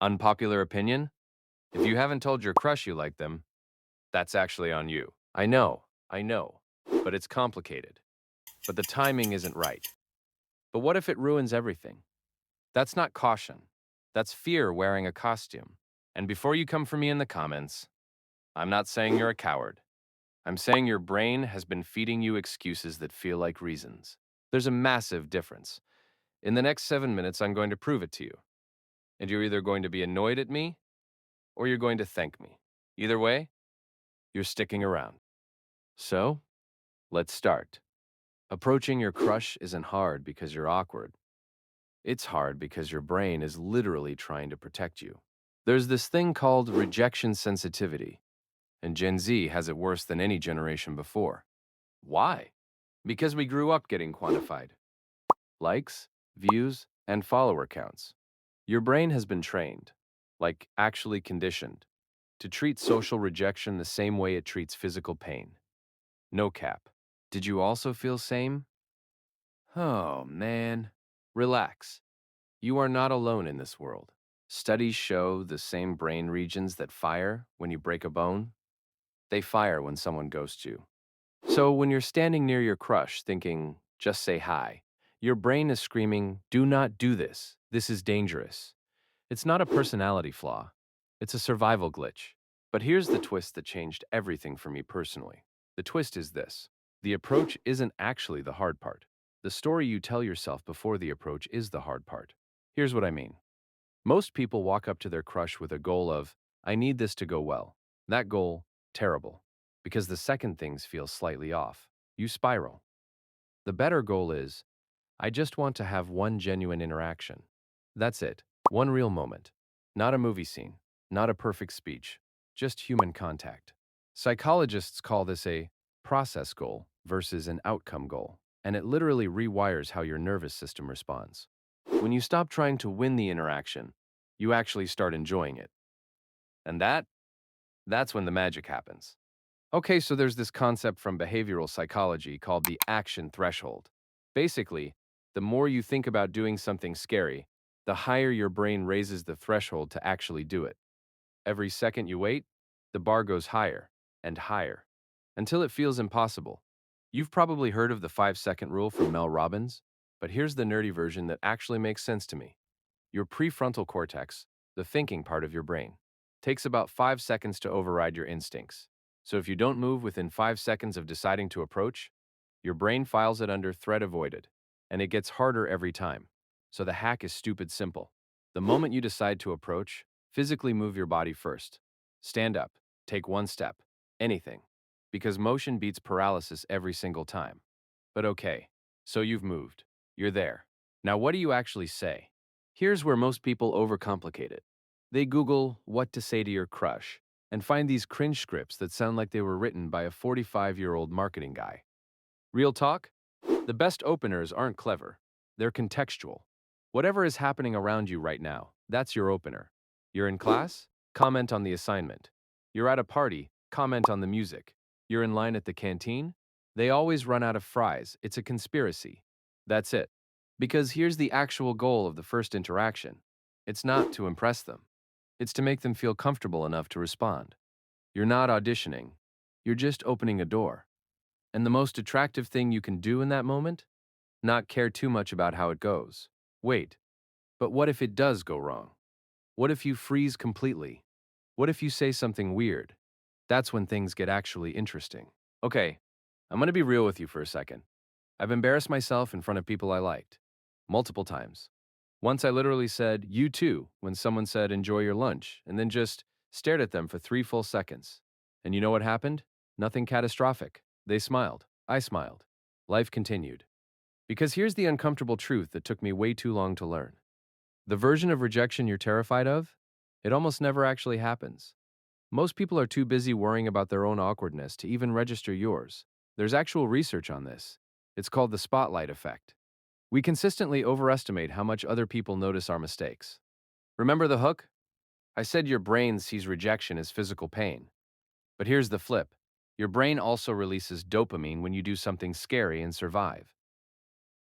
Unpopular opinion? If you haven't told your crush you like them, that's actually on you. I know, but it's complicated. But the timing isn't right. But what if it ruins everything? That's not caution. That's fear wearing a costume. And before you come for me in the comments, I'm not saying you're a coward. I'm saying your brain has been feeding you excuses that feel like reasons. There's a massive difference. In the next 7 minutes, I'm going to prove it to you. And you're either going to be annoyed at me or you're going to thank me. Either way, you're sticking around. So, let's start. Approaching your crush isn't hard because you're awkward. It's hard because your brain is literally trying to protect you. There's this thing called rejection sensitivity, and Gen Z has it worse than any generation before. Why? Because we grew up getting quantified. Likes, views, and follower counts. Your brain has been trained, like actually conditioned, to treat social rejection the same way it treats physical pain. No cap. Did you also feel same? Oh, man. Relax. You are not alone in this world. Studies show the same brain regions that fire when you break a bone, they fire when someone ghosts you. So when you're standing near your crush thinking, just say hi, your brain is screaming, do not do this. This is dangerous. It's not a personality flaw. It's a survival glitch. But here's the twist that changed everything for me personally. The twist is this. The approach isn't actually the hard part. The story you tell yourself before the approach is the hard part. Here's what I mean. Most people walk up to their crush with a goal of, I need this to go well. That goal, terrible. Because the second things feel slightly off. You spiral. The better goal is, I just want to have one genuine interaction. That's it. One real moment. Not a movie scene. Not a perfect speech. Just human contact. Psychologists call this a process goal versus an outcome goal, and it literally rewires how your nervous system responds. When you stop trying to win the interaction, you actually start enjoying it. And that's when the magic happens. Okay, so there's this concept from behavioral psychology called the action threshold. Basically, the more you think about doing something scary, the higher your brain raises the threshold to actually do it. Every second you wait, the bar goes higher and higher until it feels impossible. You've probably heard of the 5-second rule from Mel Robbins, but here's the nerdy version that actually makes sense to me. Your prefrontal cortex, the thinking part of your brain, takes about 5 seconds to override your instincts. So if you don't move within 5 seconds of deciding to approach, your brain files it under threat avoided, and it gets harder every time. So the hack is stupid simple. The moment you decide to approach, physically move your body first. Stand up, take one step, anything. Because motion beats paralysis every single time. But okay, so you've moved. You're there. Now what do you actually say? Here's where most people overcomplicate it. They Google what to say to your crush and find these cringe scripts that sound like they were written by a 45-year-old marketing guy. Real talk? The best openers aren't clever. They're contextual. Whatever is happening around you right now, that's your opener. You're in class? Comment on the assignment. You're at a party? Comment on the music. You're in line at the canteen? They always run out of fries. It's a conspiracy. That's it. Because here's the actual goal of the first interaction. It's not to impress them. It's to make them feel comfortable enough to respond. You're not auditioning. You're just opening a door. And the most attractive thing you can do in that moment? Not care too much about how it goes. Wait, but what if it does go wrong? What if you freeze completely? What if you say something weird? That's when things get actually interesting. Okay, I'm gonna be real with you for a second. I've embarrassed myself in front of people I liked. Multiple times. Once I literally said, you too, when someone said, enjoy your lunch, and then just stared at them for 3 full seconds. And you know what happened? Nothing catastrophic. They smiled. I smiled. Life continued. Because here's the uncomfortable truth that took me way too long to learn. The version of rejection you're terrified of, it almost never actually happens. Most people are too busy worrying about their own awkwardness to even register yours. There's actual research on this. It's called the spotlight effect. We consistently overestimate how much other people notice our mistakes. Remember the hook? I said your brain sees rejection as physical pain. But here's the flip. Your brain also releases dopamine when you do something scary and survive.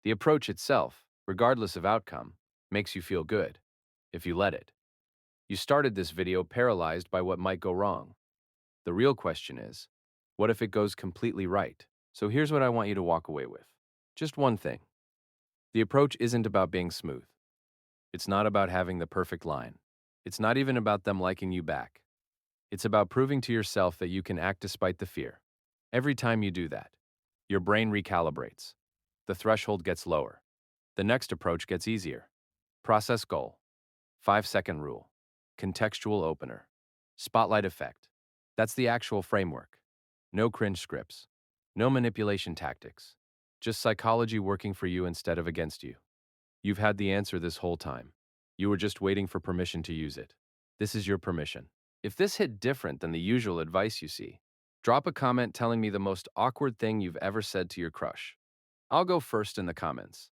The approach itself, regardless of outcome, makes you feel good, if you let it. You started this video paralyzed by what might go wrong. The real question is, what if it goes completely right? So here's what I want you to walk away with. Just one thing. The approach isn't about being smooth. It's not about having the perfect line. It's not even about them liking you back. It's about proving to yourself that you can act despite the fear. Every time you do that, your brain recalibrates. The threshold gets lower. The next approach gets easier. Process goal. 5-second rule. Contextual opener. Spotlight effect. That's the actual framework. No cringe scripts. No manipulation tactics. Just psychology working for you instead of against you. You've had the answer this whole time. You were just waiting for permission to use it. This is your permission. If this hit different than the usual advice you see, drop a comment telling me the most awkward thing you've ever said to your crush. I'll go first in the comments.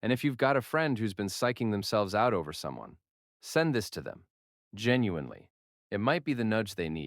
And if you've got a friend who's been psyching themselves out over someone, send this to them. Genuinely. It might be the nudge they need.